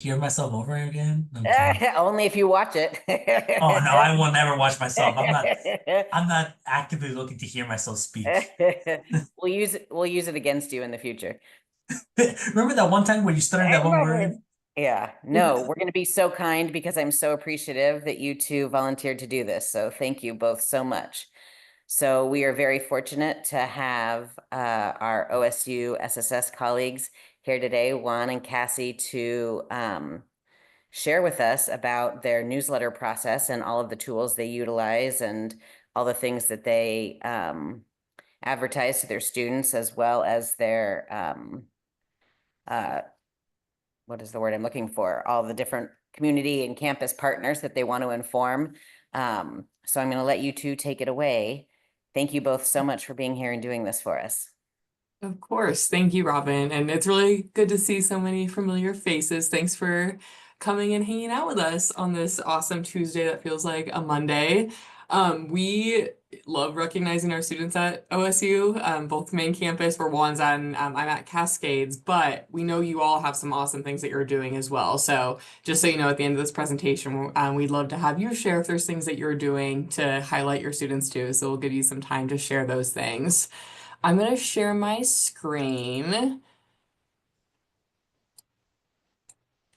hear myself over again? I'm kidding. Only if you watch it. Oh no, I will never watch myself. I'm not actively looking to hear myself speak. We'll use it against you in the future. Remember that one time when you stuttered that one word? Yeah, no, we're going to be so kind because I'm so appreciative that you two volunteered to do this. So thank you both so much. So we are very fortunate to have our OSU SSS colleagues here today, Juan and Cassie, to share with us about their newsletter process and all of the tools they utilize and all the things that they advertise to their students, as well as their uh, what is the word I'm looking for? All the different community and campus partners that they want to inform. So I'm going to let you two take it away. Thank you both so much for being here and doing this for us. Of course. Thank you, Robin. And it's really good to see so many familiar faces. Thanks for coming and hanging out with us on this awesome Tuesday that feels like a Monday. We love recognizing our students at OSU, both main campus where Juan's at and I'm at Cascades, but we know you all have some awesome things that you're doing as well. So just so you know, at the end of this presentation, we'd love to have you share if there's things that you're doing to highlight your students too. So we'll give you some time to share those things. I'm going to share my screen.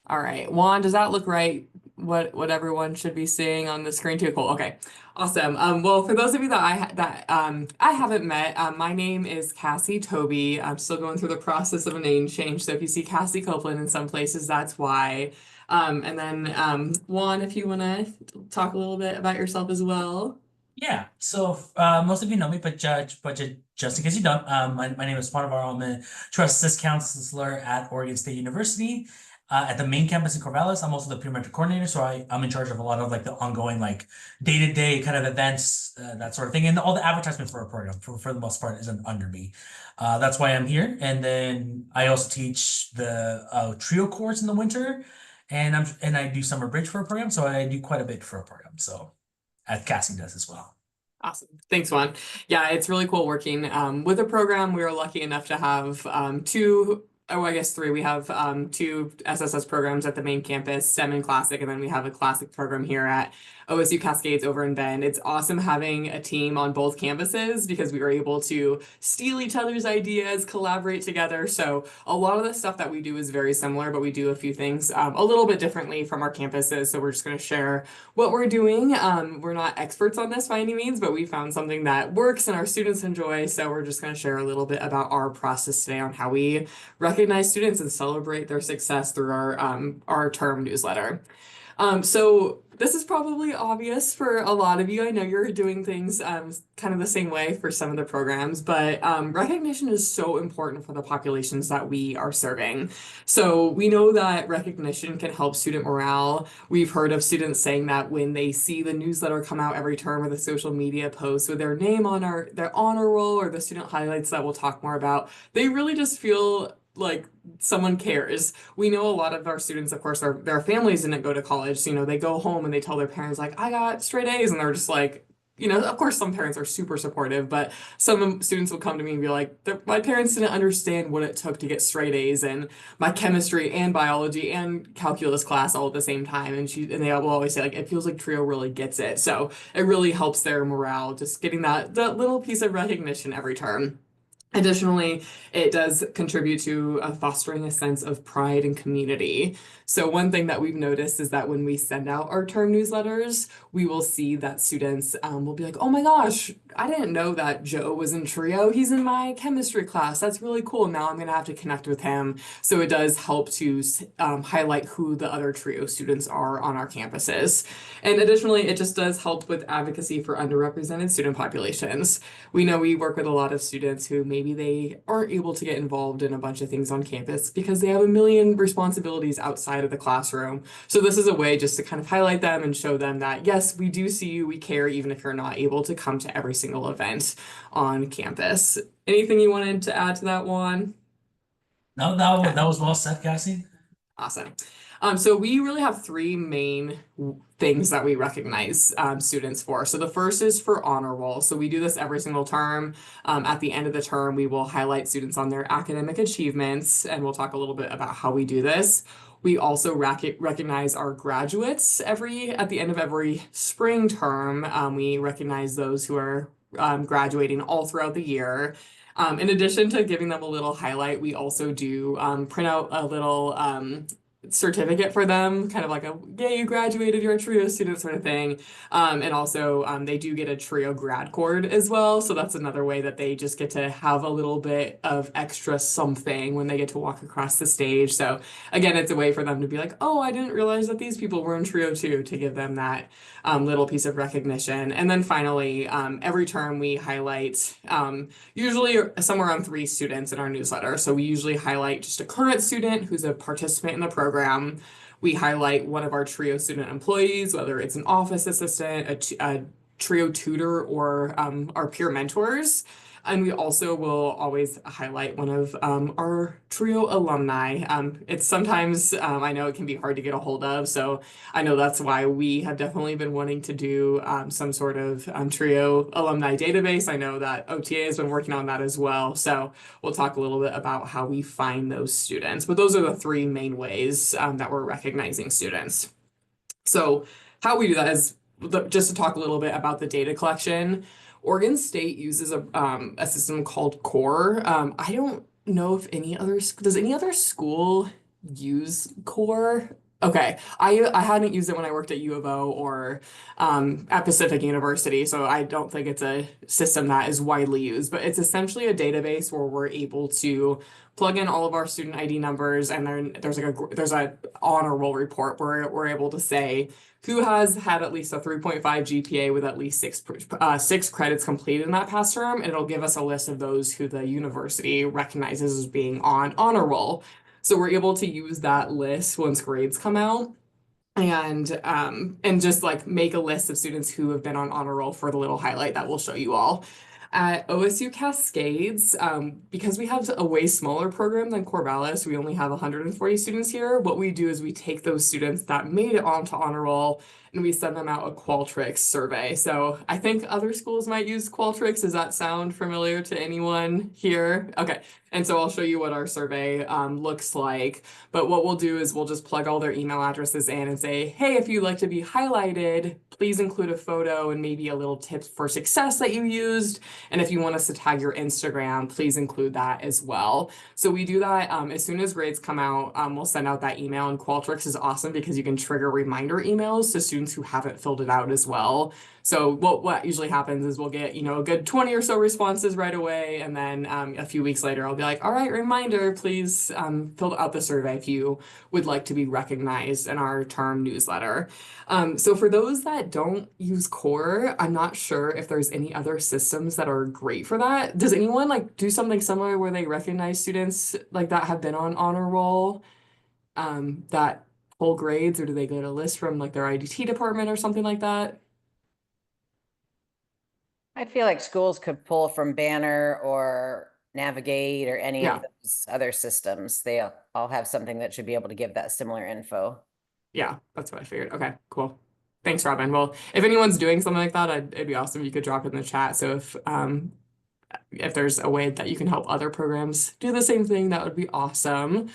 All right, Juan, does that look right? What everyone should be seeing on the screen too? Cool. Okay, awesome. Well, for those of you that I haven't met, my name is Cassie Toby. I'm still going through the process of a name change. So if you see Cassie Copeland in some places, that's why. And then Juan, if you want to talk a little bit about yourself as well. Yeah. So most of you know me, but just in case you don't, my name is Juan Navarro. I'm a trust assist counselor at Oregon State University. At the main campus in Corvallis, I'm also the peer mentor coordinator, so I'm in charge of a lot of like the ongoing like day-to-day kind of events, that sort of thing, and all the advertisement for our program for the most part isn't under me. That's why I'm here, and then I also teach the trio course in the winter, and I do summer bridge for a program, so I do quite a bit for a program. So as Cassie does as well. Awesome. Thanks, Juan. Yeah, it's really cool working with a program. We are lucky enough to have two, oh, I guess three. We have two SSS programs at the main campus, STEM and Classic, and then we have a Classic program here at OSU Cascades over in Bend. It's awesome having a team on both campuses because we were able to steal each other's ideas, collaborate together. So a lot of the stuff that we do is very similar, but we do a few things a little bit differently from our campuses. So we're just going to share what we're doing. We're not experts on this by any means, but we found something that works and our students enjoy. So we're just going to share a little bit about our process today on how we recognize students and celebrate their success through our term newsletter. So this is probably obvious for a lot of you. I know you're doing things kind of the same way for some of the programs, but recognition is so important for the populations that we are serving. So we know that recognition can help student morale. We've heard of students saying that when they see the newsletter come out every term or the social media post with their name on their honor roll or the student highlights that we'll talk more about, they really just feel like someone cares. We know a lot of our students, of course, their families didn't go to college. So, they go home and they tell their parents, like, I got straight A's. And they're just like, of course, some parents are super supportive, but some students will come to me and be like, my parents didn't understand what it took to get straight A's in my chemistry and biology and calculus class all at the same time. And they will always say, like, it feels like Trio really gets it. So it really helps their morale, just getting that little piece of recognition every term. Additionally, it does contribute to fostering a sense of pride and community. So one thing that we've noticed is that when we send out our term newsletters, we will see that students will be like, oh my gosh, I didn't know that Joe was in Trio. He's in my chemistry class. That's really cool. Now I'm going to have to connect with him. So it does help to highlight who the other Trio students are on our campuses. And additionally, it just does help with advocacy for underrepresented student populations. We know we work with a lot of students who maybe they aren't able to get involved in a bunch of things on campus because they have a million responsibilities outside of the classroom. So this is a way just to kind of highlight them and show them that, yes, we do see you, we care, even if you're not able to come to every single event on campus. Anything you wanted to add to that, Juan? No, that was well said, Cassie. Awesome. So we really have three main things that we recognize students for. So the first is for honor roll. So we do this every single term. At the end of the term, we will highlight students on their academic achievements, and we'll talk a little bit about how we do this. We also recognize our graduates at the end of every spring term. We recognize those who are graduating all throughout the year. In addition to giving them a little highlight, we also do print out a little certificate for them, kind of like a, yeah, you graduated, you're a TRIO student sort of thing. And also they do get a TRIO grad cord as well. So that's another way that they just get to have a little bit of extra something when they get to walk across the stage. So again, it's a way for them to be like, oh, I didn't realize that these people were in TRIO too, to give them that little piece of recognition. And then finally, every term we highlight usually somewhere around 3 students in our newsletter. So we usually highlight just a current student who's a participant in the program. We highlight one of our TRIO student employees, whether it's an office assistant, a TRIO tutor, or our peer mentors. And we also will always highlight one of our TRIO alumni. It's sometimes, I know it can be hard to get a hold of, so I know that's why we have definitely been wanting to do some sort of TRIO alumni database. I know that OTA has been working on that as well. So we'll talk a little bit about how we find those students. But those are the 3 main ways that we're recognizing students. So how we do that is just to talk a little bit about the data collection. Oregon State uses a system called CORE. I don't know if does any other school use CORE? Okay, I hadn't used it when I worked at U of O or at Pacific University, so I don't think it's a system that is widely used, but it's essentially a database where we're able to plug in all of our student ID numbers, and then there's a honor roll report where we're able to say who has had at least a 3.5 GPA with at least 6 credits completed in that past term, and it'll give us a list of those who the university recognizes as being on honor roll. So we're able to use that list once grades come out and just like make a list of students who have been on honor roll for the little highlight that we'll show you all. At OSU Cascades, because we have a way smaller program than Corvallis, we only have 140 students here. What we do is we take those students that made it onto honor roll and we send them out a Qualtrics survey. So I think other schools might use Qualtrics. Does that sound familiar to anyone here? Okay. And so I'll show you what our survey looks like. But what we'll do is we'll just plug all their email addresses in and say, hey, if you'd like to be highlighted, please include a photo and maybe a little tip for success that you used. And if you want us to tag your Instagram, please include that as well. So we do that as soon as grades come out, we'll send out that email. And Qualtrics is awesome because you can trigger reminder emails to students who haven't filled it out as well. So what usually happens is we'll get, a good 20 or so responses right away. And then a few weeks later, I'll be like, all right, reminder, please fill out the survey if you would like to be recognized in our term newsletter. So for those that don't use CORE, I'm not sure if there's any other systems that are great for that. Does anyone like do something similar where they recognize students like that have been on honor roll that pull grades, or do they get a list from like their IDT department or something like that? I feel like schools could pull from Banner or Navigate or any of those other systems. They all have something that should be able to give that similar info. Yeah, that's what I figured. Okay, cool. Thanks, Robin. Well, if anyone's doing something like that, it'd be awesome if you could drop it in the chat. So if there's a way that you can help other programs do the same thing, that would be awesome.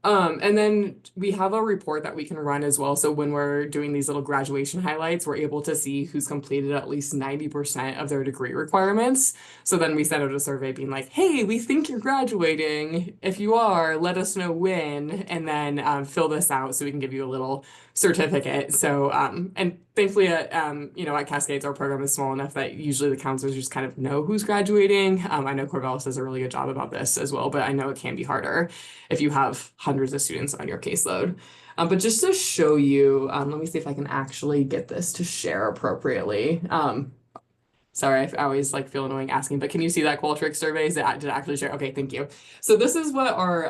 And then we have a report that we can run as well. So when we're doing these little graduation highlights, we're able to see who's completed at least 90% of their degree requirements. So then we send out a survey being like, hey, we think you're graduating. If you are, let us know when, and then fill this out so we can give you a little certificate. So, and thankfully at Cascades, our program is small enough that usually the counselors just kind of know who's graduating. I know Corvallis does a really good job about this as well, but I know it can be harder if you have hundreds of students on your caseload. But just to show you, let me see if I can actually get this to share appropriately. Sorry, I always like feel annoying asking, but can you see that Qualtrics survey? Did it actually share? Okay, thank you. So this is what our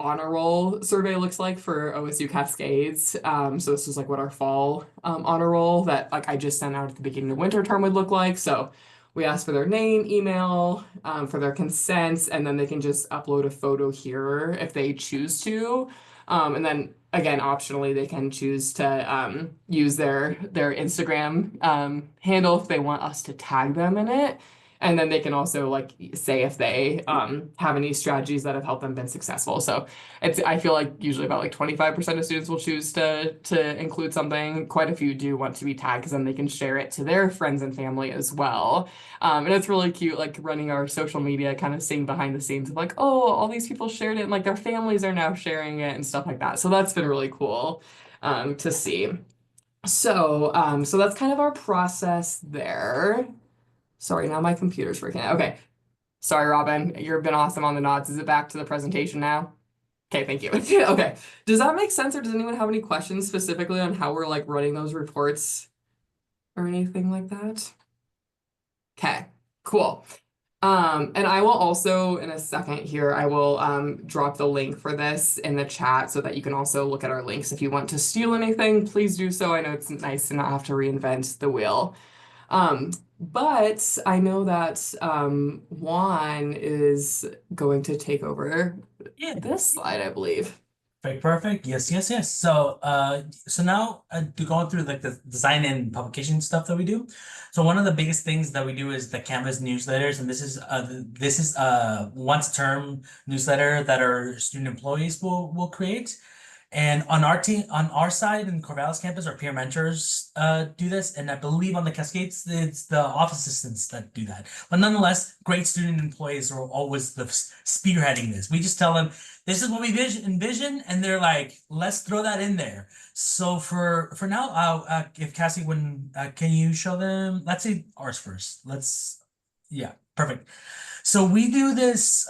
honor roll survey looks like for OSU Cascades. So this is like what our fall honor roll that like I just sent out at the beginning of winter term would look like. So we ask for their name, email, for their consents, and then they can just upload a photo here if they choose to. And then again, optionally, they can choose to use their Instagram handle if they want us to tag them in it. And then they can also like say if they have any strategies that have helped them been successful. So I feel like usually about like 25% of students will choose to include something. Quite a few do want to be tagged because then they can share it to their friends and family as well. And it's really cute, like running our social media, kind of seeing behind the scenes of like, oh, all these people shared it and like their families are now sharing it and stuff like that. So that's been really cool to see. So that's kind of our process there. Sorry, now my computer's working. Okay. Sorry, Robin. You've been awesome on the nods. Is it back to the presentation now? Okay, thank you. Okay. Does that make sense, or does anyone have any questions specifically on how we're like running those reports or anything like that? Okay, cool. And I will also, in a second here, I will drop the link for this in the chat so that you can also look at our links. If you want to steal anything, please do so. I know it's nice to not have to reinvent the wheel. But I know that Juan is going to take over Yeah. this slide, I believe. Perfect. Yes. So now to go through like the design and publication stuff that we do. So one of the biggest things that we do is the Canvas newsletters, and this is once a term newsletter that our student employees will create. And on our team, on our side in Corvallis campus, our peer mentors do this, and I believe on the Cascades, it's the office assistants that do that. But nonetheless, great student employees are always the spearheading this. We just tell them this is what we envision, and they're like, let's throw that in there. So for now, if Cassie, can you show them? Let's say ours first. Yeah, perfect. So we do this.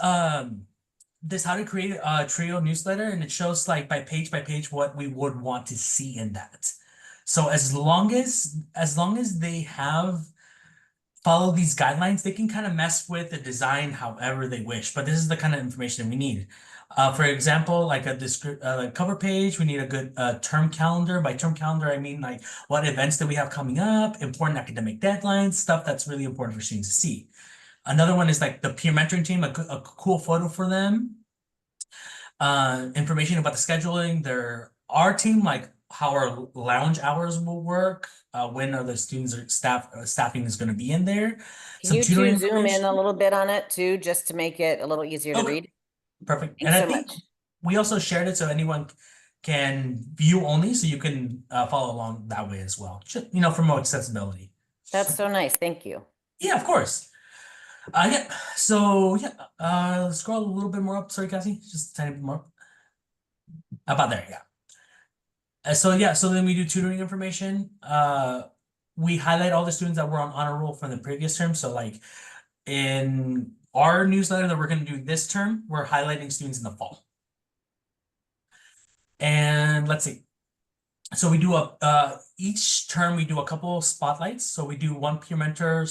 This how to create a trio newsletter, and it shows like by page what we would want to see in that. So as long as they have follow these guidelines, they can kind of mess with the design however they wish. But this is the kind of information we need. For example, like a cover page, we need a good term calendar. By term calendar, I mean like what events that we have coming up, important academic deadlines, stuff that's really important for students to see. Another one is like the peer mentoring team, a cool photo for them. Information about the scheduling, our team, like how our lounge hours will work, when other students or staffing is going to be in there. Can Some you tutoring two zoom in information. a little bit on it too, just to make it a little easier to Okay. read? Perfect. Thanks And I so think much. we also shared it so anyone can view only, so you can follow along that way as well. Just, for more accessibility. That's so nice. Thank you. Yeah, of course. Yeah. So yeah, scroll a little bit more up. Sorry, Cassie, just a tiny bit more up. About there, yeah. So then we do tutoring information. We highlight all the students that were on honor roll from the previous term. So like in our newsletter that we're going to do this term, we're highlighting students in the fall. And let's see. So we do each term we do a couple spotlights. So we do one peer mentor,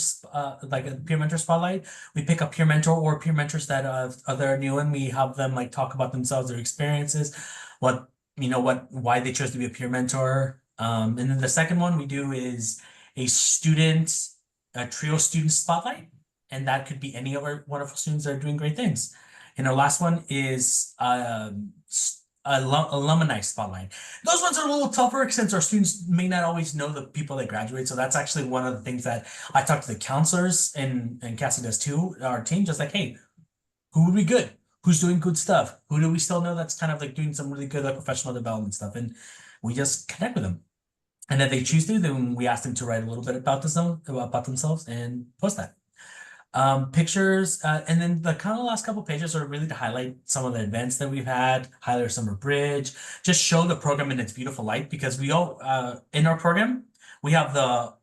like a peer mentor spotlight. We pick a peer mentor or peer mentors that are new, and we have them like talk about themselves, their experiences, why they chose to be a peer mentor. And then the second one we do is a trio student spotlight, and that could be any of our wonderful students that are doing great things. And our last one is alumni spotlight. Those ones are a little tougher since our students may not always know the people that graduate. So that's actually one of the things that I talk to the counselors and Cassie does too, our team, just like, hey, who would be good? Who's doing good stuff? Who do we still know that's kind of like doing some really good like professional development stuff? And we just connect with them. And if they choose to, then we ask them to write a little bit about themselves and post that. Pictures, and then the kind of last couple pages are really to highlight some of the events that we've had, highlight our summer bridge, just show the program in its beautiful light, because we all in our program we have the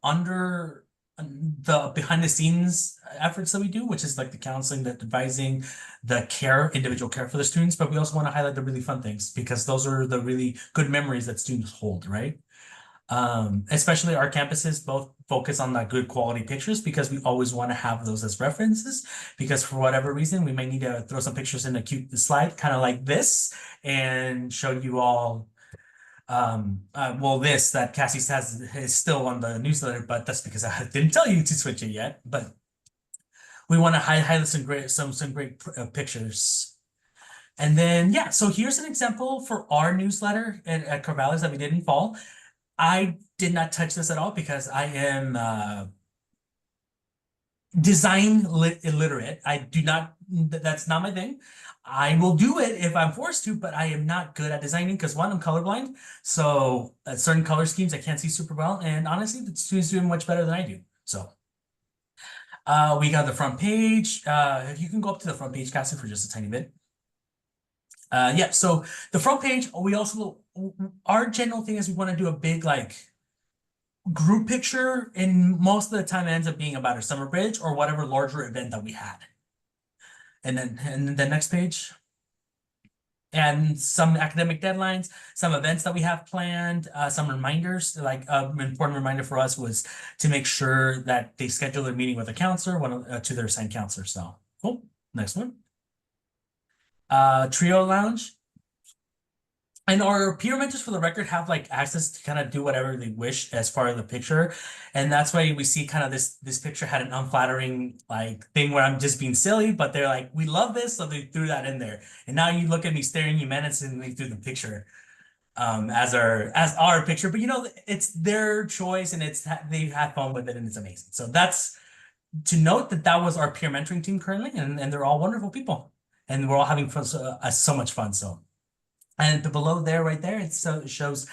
behind the scenes efforts that we do, which is like the counseling, the advising, the individual care for the students, but we also want to highlight the really fun things, because those are the really good memories that students hold, right? Especially our campuses both focus on that good quality pictures, because we always want to have those as references, because for whatever reason we may need to throw some pictures in a cute slide kind of like this and show you all this that Cassie says is still on the newsletter, but that's because I didn't tell you to switch it yet. But we want to highlight some great pictures. And then yeah, so here's an example for our newsletter at Corvallis that we did in fall. I did not touch this at all because I am design illiterate. I do not, that's not my thing. I will do it if I'm forced to, but I am not good at designing because one, I'm colorblind. So certain color schemes I can't see super well. And honestly, the students doing much better than I do. So we got the front page. If you can go up to the front page, Cassie, for just a tiny bit. Yeah, so the front page, we also, our general thing is we want to do a big like group picture, and most of the time it ends up being about a summer bridge or whatever larger event that we had. And then the next page. And some academic deadlines, some events that we have planned, some reminders. Like an important reminder for us was to make sure that they schedule a meeting with a counselor, to their assigned counselor. So, cool. Next one. Trio lounge. And our peer mentors, for the record, have like access to kind of do whatever they wish as far as the picture. And that's why we see kind of this picture had an unflattering like thing where I'm just being silly, but they're like, we love this, so they threw that in there. And now you look at me staring you menacingly through the picture as our picture. But you know, it's their choice and they had fun with it and it's amazing. So that's to note that was our peer mentoring team currently, and they're all wonderful people. And we're all having fun, so much fun. So. And below there, right there, it shows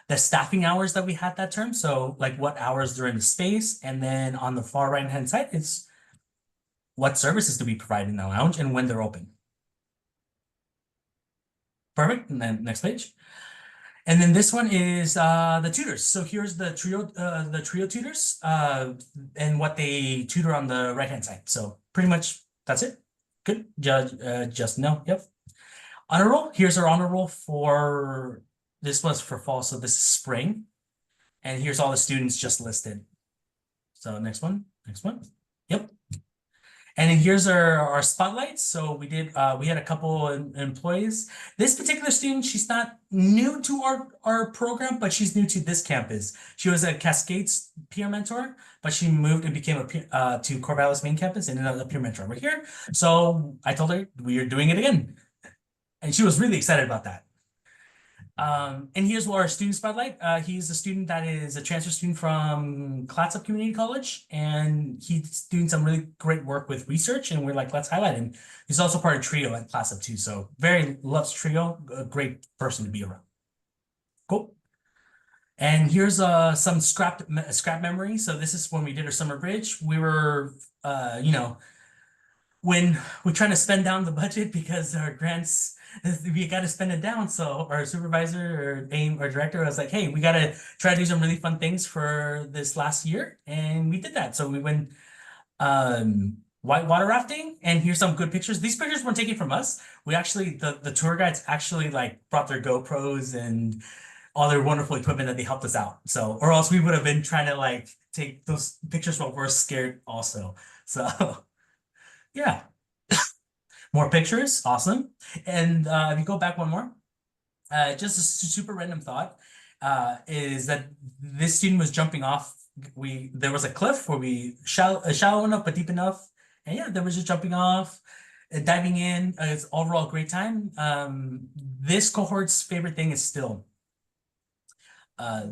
the staffing hours that we had that term. So like what hours they're in the space. And then on the far right-hand side, it's what services do we provide in the lounge and when they're open. Perfect. And then next page. And then this one is the tutors. So here's the trio tutors and what they tutor on the right-hand side. So pretty much that's it. Good. Just no. Yep. Honor roll. Here's our honor roll for this was for fall, so this is spring. And here's all the students just listed. So next one. Yep. And then here's our spotlights. So we had a couple employees. This particular student, she's not new to our program, but she's new to this campus. She was a Cascades peer mentor, but she moved and became to Corvallis main campus and ended up a peer mentor over here. So I told her we are doing it again. And she was really excited about that. And here's our student spotlight. He's a student that is a transfer student from Clatsop Community College, and he's doing some really great work with research, and we're like, let's highlight him. He's also part of Trio at Clatsop too, so very loves Trio, a great person to be around. Cool. And here's some scrap memory. So this is when we did our summer bridge. We were, when we're trying to spend down the budget because our grants, we got to spend it down. So our supervisor or director was like, hey, we got to try to do some really fun things for this last year. And we did that. So we went white water rafting, and here's some good pictures. These pictures weren't taken from us. We actually, the tour guides actually like brought their GoPros and all their wonderful equipment that they helped us out. So, or else we would have been trying to like take those pictures while we're scared also. So yeah. More pictures, awesome. And if you go back one more, just a super random thought is that this student was jumping off. There was a cliff where shallow enough but deep enough, and yeah, there was just jumping off, diving in. It's overall a great time. This cohort's favorite thing is still the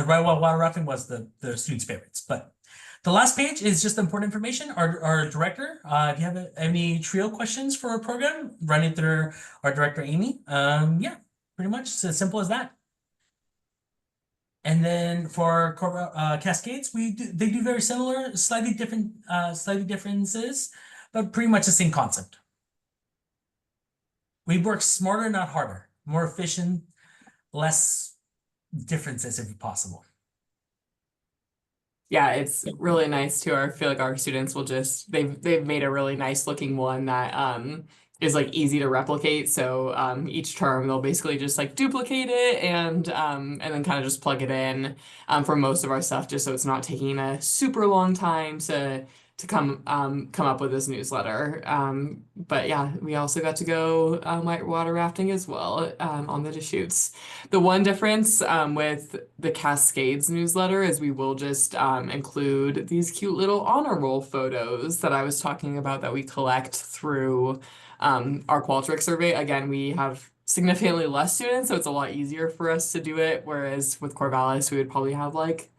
right water rafting was the students' favorites, but. The last page is just important information. Our director, if you have any trio questions for our program, run it through our director, Amy. Yeah, pretty much it's as simple as that. And then for Cascades, they do very similar, slightly differences, but pretty much the same concept. We work smarter, not harder, more efficient, less differences if possible. Yeah, it's really nice too. I feel like our students will just they've made a really nice looking one that is like easy to replicate. So each term they'll basically just like duplicate it and then kind of just plug it in for most of our stuff, just so it's not taking a super long time to come up with this newsletter. But yeah, we also got to go white water rafting as well on the Deschutes. The one difference with the Cascades newsletter is we will just include these cute little honor roll photos that I was talking about that we collect through our Qualtrics survey. Again, we have significantly less students, so it's a lot easier for us to do it. Whereas with Corvallis, we would probably have like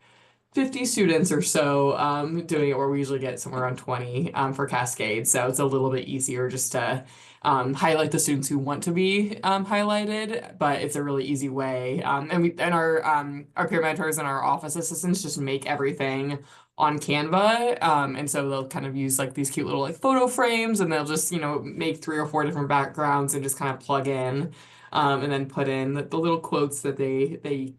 50 students or so doing it, where we usually get somewhere around 20 for Cascade. So it's a little bit easier just to highlight the students who want to be highlighted, but it's a really easy way. And our peer mentors and our office assistants just make everything on Canva. And so they'll kind of use like these cute little like photo frames, and they'll just, make 3 or 4 different backgrounds and just kind of plug in and then put in the little quotes that they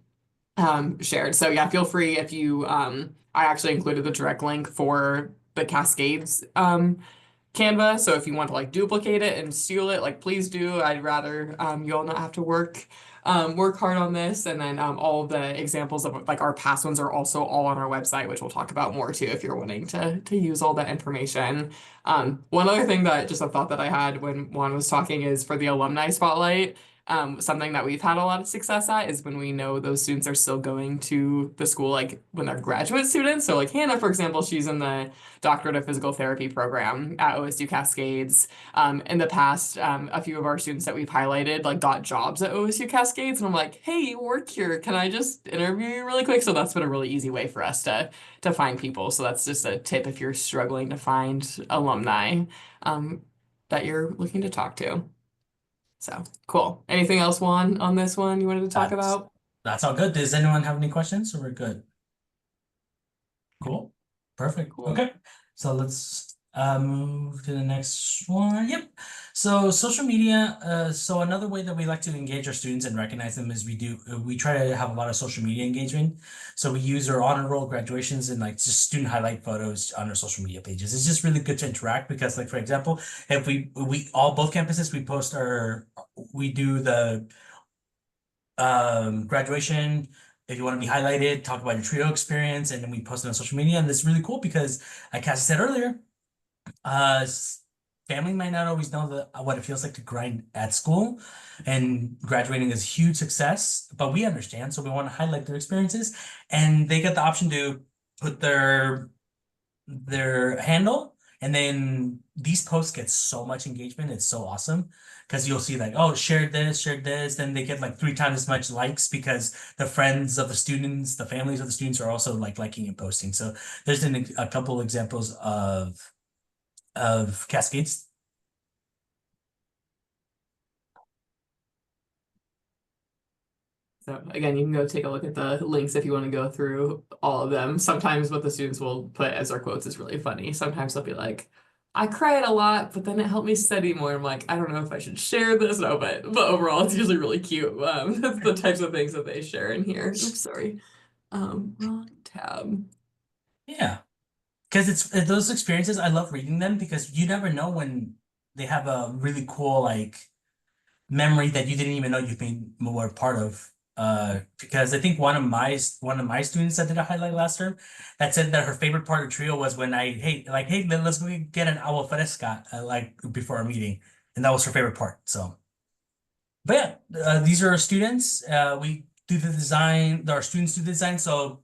shared. So yeah, feel free if you I actually included the direct link for the Cascades Canva. So if you want to like duplicate it and steal it, like please do. I'd rather you all not have to work hard on this. And then all of the examples of like our past ones are also all on our website, which we'll talk about more too if you're wanting to use all that information. One other thing that just a thought that I had when Juan was talking is for the alumni spotlight. Something that we've had a lot of success at is when we know those students are still going to the school, like when they're graduate students. So like Hannah, for example, she's in the Doctorate of Physical Therapy program at OSU Cascades. In the past, a few of our students that we've highlighted like got jobs at OSU Cascades, and I'm like, hey, you work here. Can I just interview you really quick? So that's been a really easy way for us to find people. So that's just a tip if you're struggling to find alumni that you're looking to talk to. So cool. Anything else, Juan, on this one you wanted to talk That's about? that's all good. Does anyone have any questions, or we're good? Cool. Perfect. Cool. Okay. So let's move to the next one. Yep. So social media. So another way that we like to engage our students and recognize them is we try to have a lot of social media engagement. So we use our honor roll, graduations, and like just student highlight photos on our social media pages. It's just really good to interact because, like, for example, if we both campuses, we do the graduation. If you want to be highlighted, talk about your trio experience, and then we post it on social media. And it's really cool because, like Cassie said earlier, family might not always know what it feels like to grind at school, and graduating is a huge success, but we understand, so we want to highlight their experiences, and they get the option to put their handle, and then these posts get so much engagement. It's so awesome because you'll see like, oh, shared this, then they get like 3 times as much likes because the friends of the students, the families of the students are also like liking and posting. So there's been a couple examples of cascades. So again, you can go take a look at the links if you want to go through all of them. Sometimes what the students will put as their quotes is really funny. Sometimes they'll be like, I cried a lot, but then it helped me study more. I'm like, I don't know if I should share this. No, but overall, it's usually really cute. That's the types of things that they share in here. Oops, sorry. Wrong tab. Yeah. Because it's those experiences, I love reading them because you never know when they have a really cool like memory that you didn't even know you've been more part of. Because I think one of my students that did a highlight last term that said that her favorite part of trio was when hey, let's go get an agua fresca like before our meeting, and that was her favorite part. So, but yeah, these are our students. We do the design. Our students do the design. So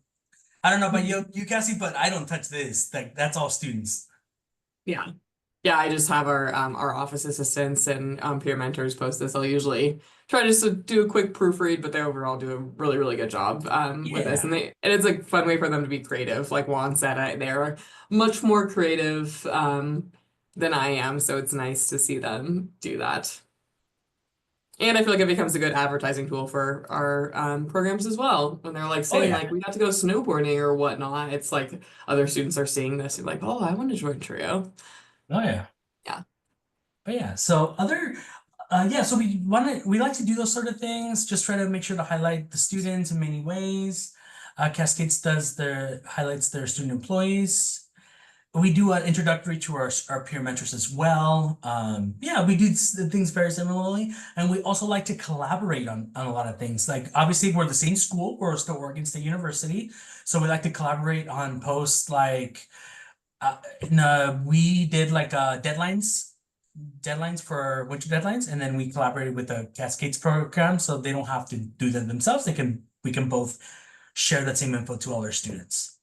I don't know about you, Cassie, but I don't touch this. Like that's all students. Yeah. Yeah, I just have our office assistants and peer mentors post this. I'll usually try just to do a quick proofread, but they overall do a really, really good job with this. Yeah. And it's a fun way for them to be creative. Like Juan said, they're much more creative than I am, so it's nice to see them do that. And I feel like it becomes a good advertising tool for our programs as well. When they're like Oh saying yeah. like we got to go snowboarding or whatnot, it's like other students are seeing this and like, oh, I want to join Trio. Oh yeah. Yeah. But yeah, so so we like to do those sort of things, just try to make sure to highlight the students in many ways. Cascades highlights their student employees. We do an introductory to our peer mentors as well. Yeah, we do things very similarly, and we also like to collaborate on a lot of things. Like obviously we're the same school, we're still Oregon State University, so we like to collaborate on posts like we did like deadlines for winter deadlines, and then we collaborated with the Cascades program so they don't have to do them themselves. We can both share that same info to all our students.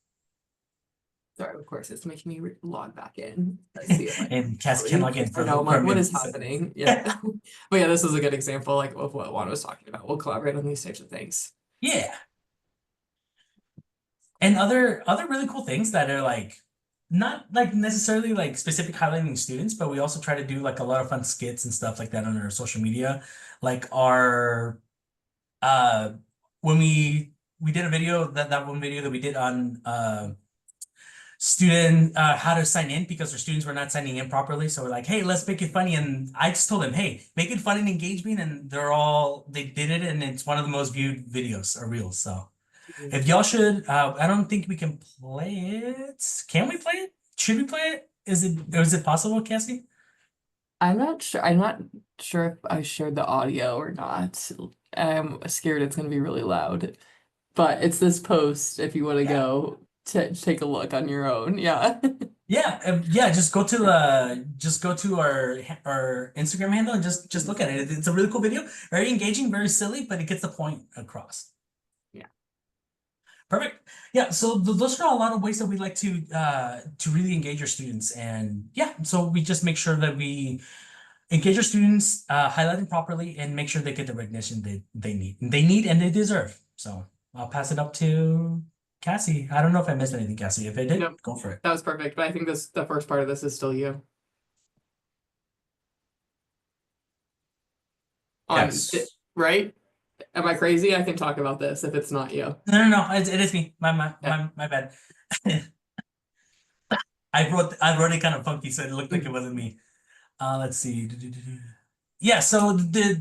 Sorry, of course, it's making me log back in. Let's see if I And Cassie can log in I know, I'm like, what is minutes. happening? Yeah. But yeah, this is a good example like of what Juan was talking about. We'll collaborate on these types of things. Yeah. And other really cool things that are like not like necessarily like specific highlighting students, but we also try to do like a lot of fun skits and stuff like that on our social media. Like our uh when we did a video that one video that we did on student how to sign in because our students were not signing in properly. So we're like, hey, let's make it funny. And I just told them, hey, make it fun and engaging. And they did it. And it's one of the most viewed videos or reels. So if y'all should, I don't think we can play it. Can we play it? Should we play it? Is it possible, Cassie? I'm not sure. I'm not sure if I shared the audio or not. I'm scared it's gonna be really loud. But it's this post if you want to Yeah. go take a look on your own. Yeah. Yeah, yeah. Just go to our Instagram handle and just look at it. It's a really cool video, very engaging, very silly, but it gets the point across. Yeah. Perfect. Yeah, so those are a lot of ways that we like to really engage our students, and yeah, so we just make sure that we engage our students, highlight them properly, and make sure they get the recognition they need and they deserve. So I'll pass it up to Cassie. I don't know if I missed anything, Cassie. If I did, Nope. go for it. That was perfect. But I think the first part of this is still you. Yes. Right? Am I crazy? I can talk about this if it's not you. No. It is me. My bad. I wrote it kind of funky, so it looked like it wasn't me. Let's see. Yeah, so the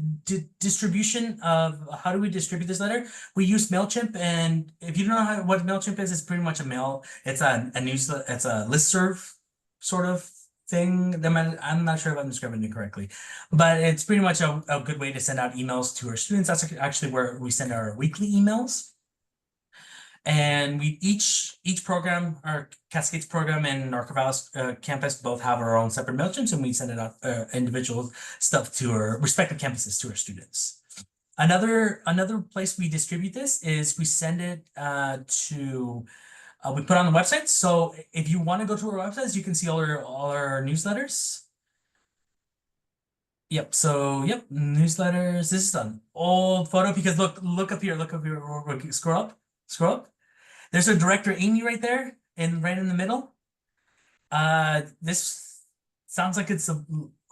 distribution of how do we distribute this letter? We use MailChimp, and if you don't know what MailChimp is, it's pretty much a mail. It's a news. It's a listserv sort of thing. I'm not sure if I'm describing it correctly, but it's pretty much a good way to send out emails to our students. That's actually where we send our weekly emails. And we each program, our Cascades program and our Corvallis campus both have our own separate MailChimps, and we send it out individual stuff to our respective campuses to our students. Another place we distribute this is we send it to we put it on the website. So if you want to go to our websites, you can see all our newsletters. Yep. So yep, newsletters. This is an old photo because look up here. Scroll up. Scroll up. There's our director Amy right there, and right in the middle. This sounds like it's a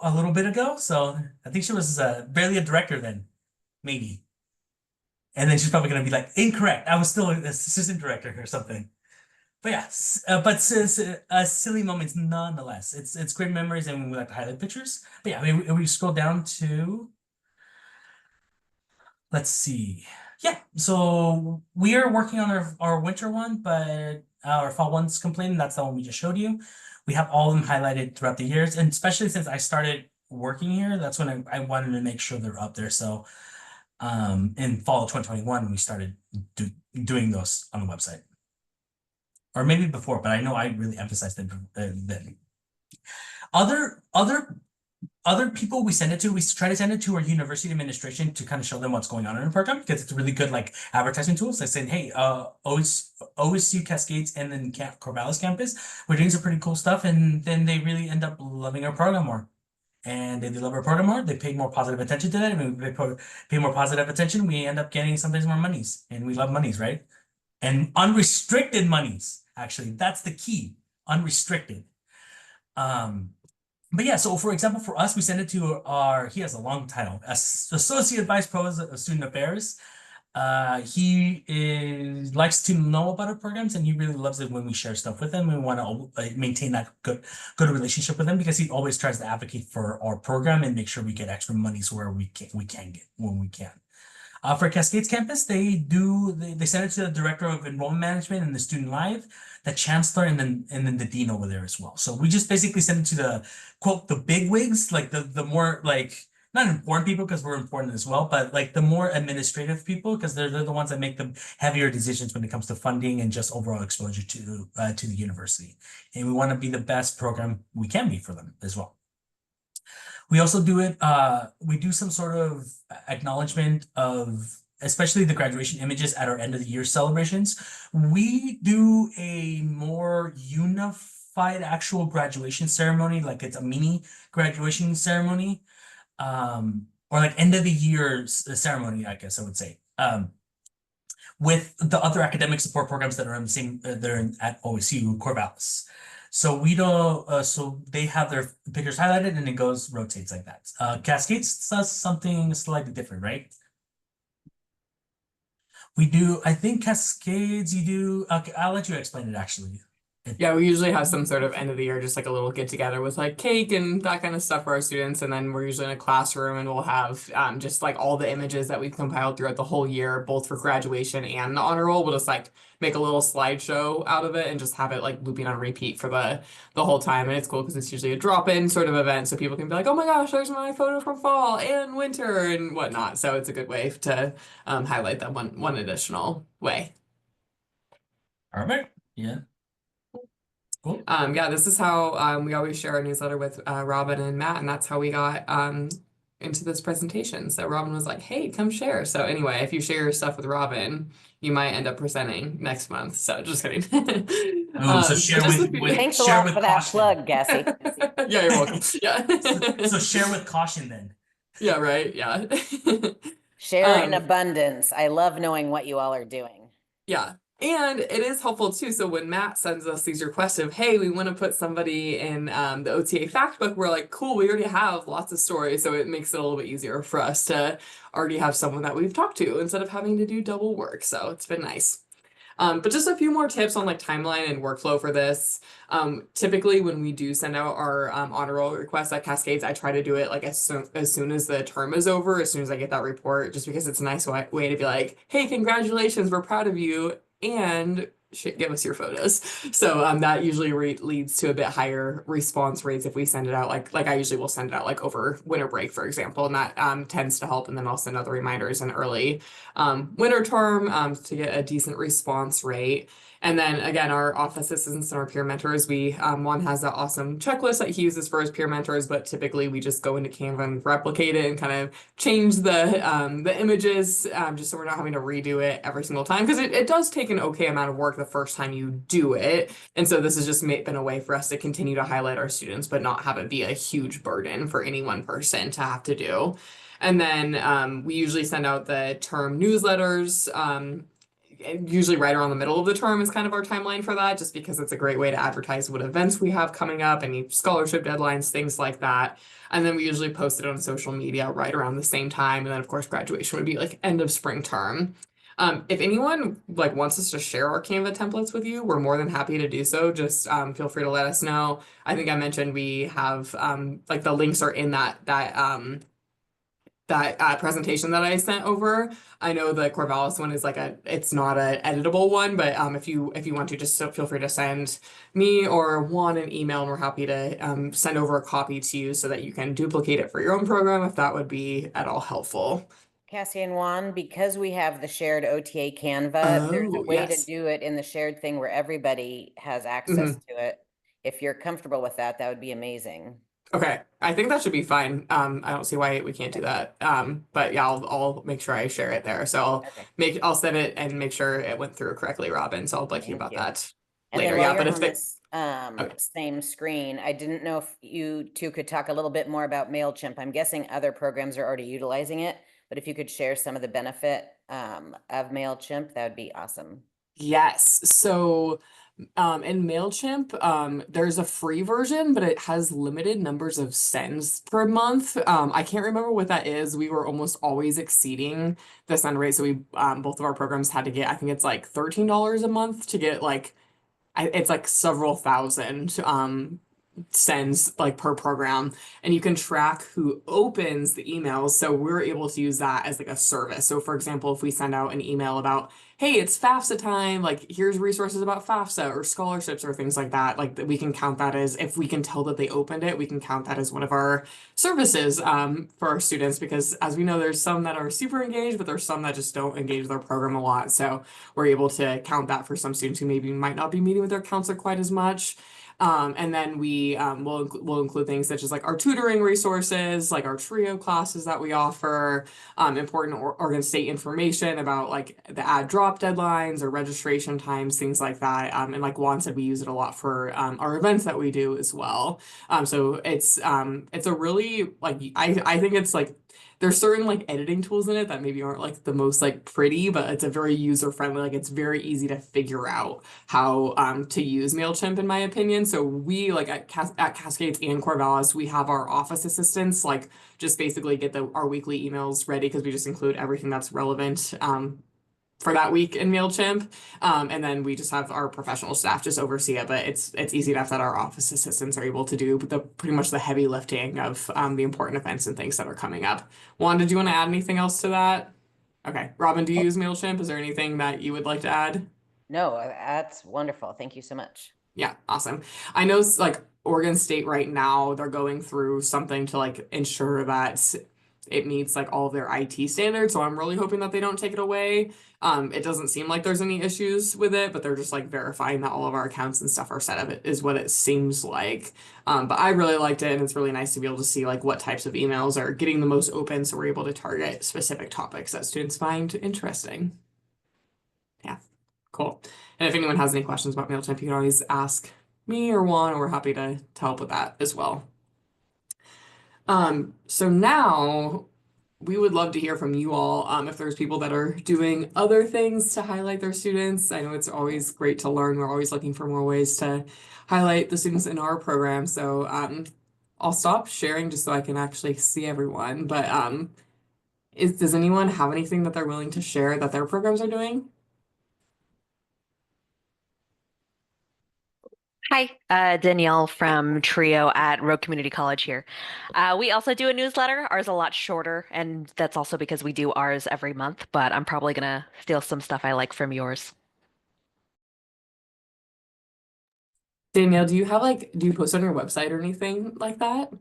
little bit ago, so I think she was barely a director then, maybe. And then she's probably gonna be like, incorrect. I was still an assistant director or something. But yeah, silly moments nonetheless. It's great memories, and we like to highlight pictures. But yeah, we scroll down to. Let's see. Yeah, so we are working on our winter one, but our fall one's completed. That's the one we just showed you. We have all of them highlighted throughout the years, and especially since I started working here, that's when I wanted to make sure they're up there. So in fall of 2021, we started doing those on the website. Or maybe before, but I know I really emphasized them then. Other people we send it to, we try to send it to our university administration to kind of show them what's going on in our program because it's a really good like advertising tools. Like saying, hey, OSU Cascades and then Corvallis campus, we're doing some pretty cool stuff, and then they really end up loving our program more. And if they love our program more, they pay more positive attention to that. And when they pay more positive attention, we end up getting sometimes more monies. And we love monies, right? And unrestricted monies, actually, that's the key. Unrestricted. But yeah, so for example, for us, we send it to he has a long title, Associate Vice Provost of Student Affairs. He likes to know about our programs, and he really loves it when we share stuff with him. We want to maintain that good relationship with him because he always tries to advocate for our program and make sure we get extra monies where we can get when we can. For Cascades campus, they send it to the director of enrollment management and the student life, the chancellor, and then the dean over there as well. So we just basically send it to the quote the big wigs, like the more like not important people because we're important as well, but like the more administrative people because they're the ones that make the heavier decisions when it comes to funding and just overall exposure to the university. And we want to be the best program we can be for them as well. We also do it, we do some sort of acknowledgement of especially the graduation images at our end of the year celebrations. We do a more unified actual graduation ceremony, like it's a mini graduation ceremony, or like end of the year ceremony, I guess I would say. with the other academic support programs that are in the same, at OSU, Corvallis. So we don't, so they have their pictures highlighted and it goes, rotates like that. Cascades does something slightly different, right? We do, I think Cascades, you do, okay, I'll let you explain it actually. Yeah, we usually have some sort of end of the year, just like a little get together with like cake and that kind of stuff for our students. And then we're usually in a classroom and we'll have just like all the images that we've compiled throughout the whole year, both for graduation and the honor roll. We'll just like make a little slideshow out of it and just have it like looping on repeat for the whole time. And it's cool because it's usually a drop-in sort of event. So people can be like, oh my gosh, there's my photo from fall and winter and whatnot. So it's a good way to highlight that one additional way. Perfect. Yeah. Cool. Yeah, this is how we always share our newsletter with Robin and Matt, and that's how we got into this presentation. So Robin was like, "Hey, come share." So anyway, if you share your stuff with Robin, you might end up presenting next month. So just kidding. Oh, so share just with Thanks a share lot with for that caution. plug, Gassy. Yeah, you're welcome. Yeah. So share with caution then. Yeah, right. Yeah. Share in abundance. I love knowing what you all are doing. Yeah. And it is helpful too. So when Matt sends us these requests of, hey, we want to put somebody in the OTA fact book, we're like, cool, we already have lots of stories. So it makes it a little bit easier for us to already have someone that we've talked to instead of having to do double work. So it's been nice. But just a few more tips on like timeline and workflow for this. Typically when we do send out our honor roll requests at Cascades, I try to do it like as soon as the term is over, as soon as I get that report, just because it's a nice way to be like, hey, congratulations, we're proud of you, and give us your photos. So that usually leads to a bit higher response rates if we send it out like I usually will send it out like over winter break, for example, and that tends to help. And then I'll send other reminders in early winter term to get a decent response rate. And then again, our office assistants and our peer mentors, Juan has that awesome checklist that he uses for his peer mentors, but typically we just go into Canva and replicate it and kind of change the images just so we're not having to redo it every single time, because it does take an okay amount of work the first time you do it. And so this has just been a way for us to continue to highlight our students, but not have it be a huge burden for any one person to have to do. And then we usually send out the term newsletters. Usually right around the middle of the term is kind of our timeline for that, just because it's a great way to advertise what events we have coming up, any scholarship deadlines, things like that. And then we usually post it on social media right around the same time. And then of course, graduation would be like end of spring term. If anyone like wants us to share our Canva templates with you, we're more than happy to do so. Just feel free to let us know. I think I mentioned we have like the links are in that presentation that I sent over. I know the Corvallis one is like it's not an editable one, but if you want to, just feel free to send me or Juan an email, and we're happy to send over a copy to you so that you can duplicate it for your own program if that would be at all helpful. Cassie and Juan, because we have the shared OTA Canva, there's a Oh, way yes. to do it in the shared thing where everybody has access to it. If you're comfortable with that, that would be amazing. Okay, I think that should be fine. I don't see why we can't do that. But yeah, I'll make sure I share it there. So I'll set it and make sure it went through correctly, Robin. So I'll let you about that And later. then while Yeah, but you're if on this same screen, I didn't know if you two could talk a little bit more about MailChimp. I'm guessing other programs are already utilizing it, but if you could share some of the benefit of MailChimp, that would be awesome. yes. So in MailChimp, there's a free version, but it has limited numbers of sends per month. I can't remember what that is. We were almost always exceeding the send rate. So we both of our programs had to get, I think it's like $13 a month to get like it's like several thousand sends like per program, and you can track who opens the emails. So we're able to use that as like a service. So for example, if we send out an email about, hey, it's FAFSA time, like here's resources about FAFSA or scholarships or things like that, like that we can count that as, if we can tell that they opened it, we can count that as one of our services for our students, because as we know, there's some that are super engaged, but there's some that just don't engage their program a lot. So we're able to count that for some students who maybe might not be meeting with their counselor quite as much. And then we will include things such as like our tutoring resources, like our trio classes that we offer, important Oregon State information about like the ad drop deadlines or registration times, things like that. And like Juan said, we use it a lot for our events that we do as well. So it's a really like I think it's like there's certain like editing tools in it that maybe aren't like the most like pretty, but it's a very user friendly, like it's very easy to figure out how to use MailChimp in my opinion. So we like at Cascades and Corvallis, we have our office assistants like just basically get our weekly emails ready because we just include everything that's relevant for that week in MailChimp. And then we just have our professional staff just oversee it, but it's easy enough that our office assistants are able to do the pretty much the heavy lifting of the important events and things that are coming up. Juan, did you want to add anything else to that? Okay. Robin, do you use MailChimp? Is there anything that you would like to add? No, that's wonderful. Thank you so much. Yeah, awesome. I know like Oregon State right now, they're going through something to like ensure that it meets like all of their IT standards. So I'm really hoping that they don't take it away. It doesn't seem like there's any issues with it, but they're just like verifying that all of our accounts and stuff are set up is what it seems like. But I really liked it, and it's really nice to be able to see like what types of emails are getting the most open, so we're able to target specific topics that students find interesting. Yeah, cool. And if anyone has any questions about MailChimp, you can always ask me or Juan, and we're happy to help with that as well. So now we would love to hear from you all if there's people that are doing other things to highlight their students. I know it's always great to learn. We're always looking for more ways to highlight the students in our program. So I'll stop sharing just so I can actually see everyone. But does anyone have anything that they're willing to share that their programs are doing? Hi, Danielle from Trio at Rogue Community College here. We also do a newsletter. Ours is a lot shorter, and that's also because we do ours every month, but I'm probably gonna steal some stuff I like from yours. Danielle, do you post on your website or anything like that?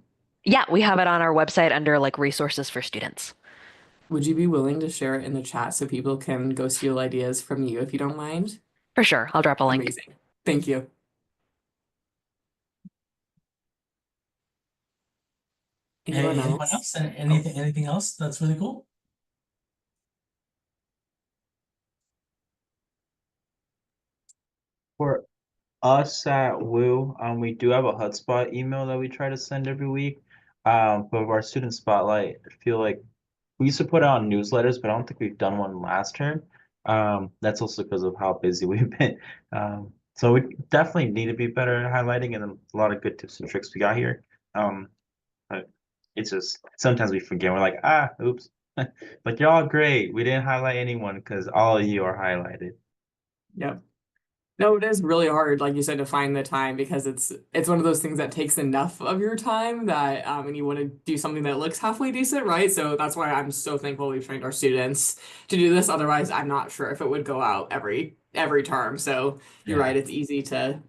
Yeah, we have it on our website under like resources for students. Would you be willing to share it in the chat so people can go steal ideas from you if you don't mind? For sure, I'll drop a link. Amazing. Thank you. Anyone else? Anything else that's really cool? For us at Woo, we do have a hotspot email that we try to send every week. For our student spotlight, I feel like we used to put out newsletters, but I don't think we've done one last term. That's also because of how busy we've been. So we definitely need to be better at highlighting, and then a lot of good tips and tricks we got here. But it's just sometimes we forget. We're like, oops. But you're all great. We didn't highlight anyone because all of you are highlighted. Yep. No, it is really hard, like you said, to find the time because it's one of those things that takes enough of your time that and you want to do something that looks halfway decent, right? So that's why I'm so thankful we've trained our students to do this. Otherwise, I'm not sure if it would go out every term. So you're right, it's easy to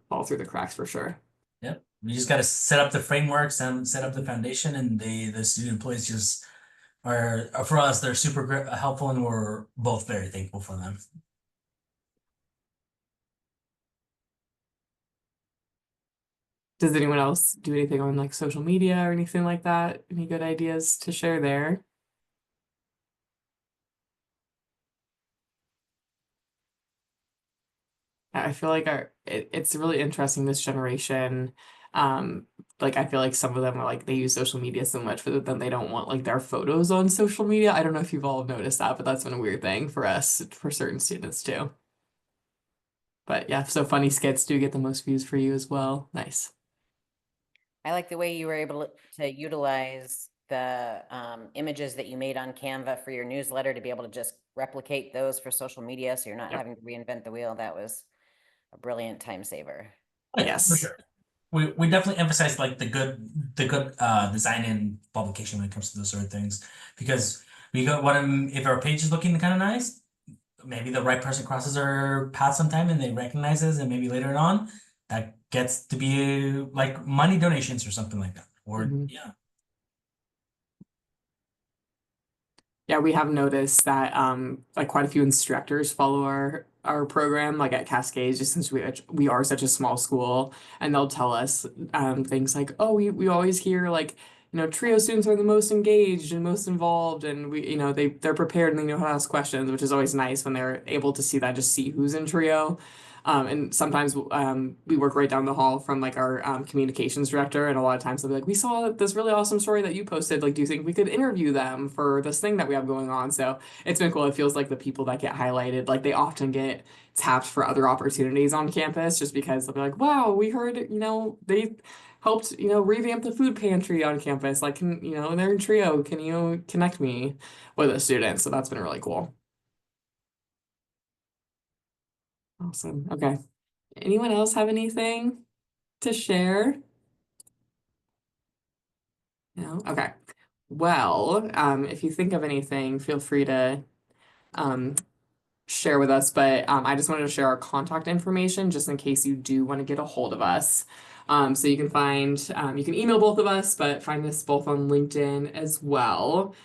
fall through the cracks for sure. Yep. We just got to set up the frameworks and set up the foundation, and the student employees just are for us. They're super helpful, and we're both very thankful for them. Does anyone else do anything on like social media or anything like that? Any good ideas to share there? I feel like it's really interesting this generation. Like I feel like some of them are like they use social media so much, but then they don't want like their photos on social media. I don't know if you've all noticed that, but that's been a weird thing for us, for certain students too. But yeah, so funny skits do get the most views for you as well. Nice. I like the way you were able to utilize the images that you made on Canva for your newsletter to be able to just replicate those for social media, so you're not having to reinvent the wheel. That was a brilliant time saver. Oh, yeah, Yes. for sure. We definitely emphasize like the good design and publication when it comes to those sort of things, because we got if our page is looking kind of nice, maybe the right person crosses our path sometime and they recognize us, and maybe later on that gets to be like money donations or something like that. Or yeah. Yeah, we have noticed that like quite a few instructors follow our program, like at Cascades, just since we are such a small school, and they'll tell us things like, oh, we always hear like, Trio students are the most engaged and most involved, and they're prepared and they know how to ask questions, which is always nice when they're able to see that, just see who's in Trio. And sometimes we work right down the hall from like our communications director, and a lot of times they'll be like, we saw this really awesome story that you posted. Like, do you think we could interview them for this thing that we have going on? So it's been cool. It feels like the people that get highlighted, like they often get tapped for other opportunities on campus just because they'll be like, wow, we heard, they helped, revamp the food pantry on campus. Like, they're in Trio. Can you connect me with a student? So that's been really cool. Awesome. Okay. Anyone else have anything to share? No? Okay. Well, if you think of anything, feel free to share with us, but I just wanted to share our contact information just in case you do want to get a hold of us. So you can email both of us, but find us both on LinkedIn as well.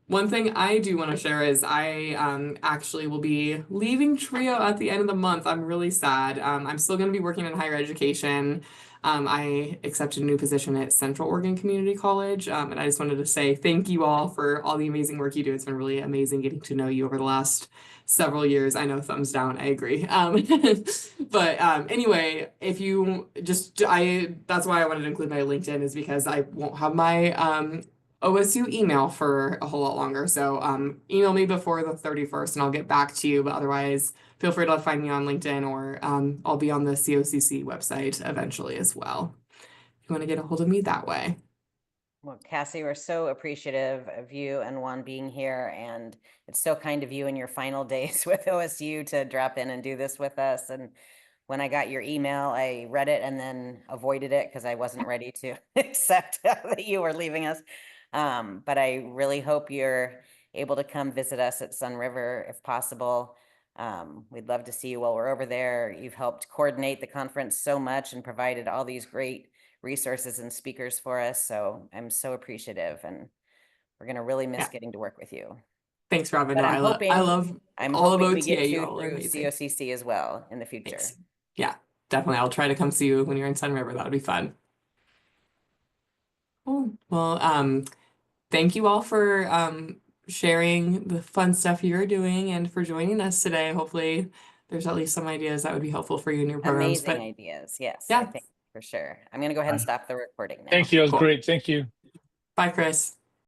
One thing I do want to share is I actually will be leaving Trio at the end of the month. I'm really sad. I'm still going to be working in higher education. I accepted a new position at Central Oregon Community College, and I just wanted to say thank you all for all the amazing work you do. It's been really amazing getting to know you over the last several years. I know, thumbs down, I agree. But anyway, if you that's why I wanted to include my LinkedIn, is because I won't have my OSU email for a whole lot longer. So email me before the 31st and I'll get back to you. But otherwise, feel free to find me on LinkedIn, or I'll be on the COCC website eventually as well, if you want to get a hold of me that way. Well, Cassie, we're so appreciative of you and Juan being here, and it's so kind of you in your final days with OSU to drop in and do this with us. And when I got your email, I read it and then avoided it because I wasn't ready to accept that you were leaving us. But I really hope you're able to come visit us at Sun River if possible. We'd love to see you while we're over there. You've helped coordinate the conference so much and provided all these great resources and speakers for us. So I'm so appreciative, and we're going to really miss getting to work with you. Thanks, Robin. But No, I love I'm all of hoping we OTA. get You to all are through amazing. COCC as well in the future. Thanks. Yeah, definitely. I'll try to come see you when you're in Sun River. That would be fun. Cool. Well, thank you all for sharing the fun stuff you're doing and for joining us today. Hopefully there's at least some ideas that would be helpful for you in your programs. Amazing But ideas. Yes, yeah. I think for sure. I'm going to go ahead and stop the recording now. Thank you. That was Cool. great. Thank you. Bye, Chris.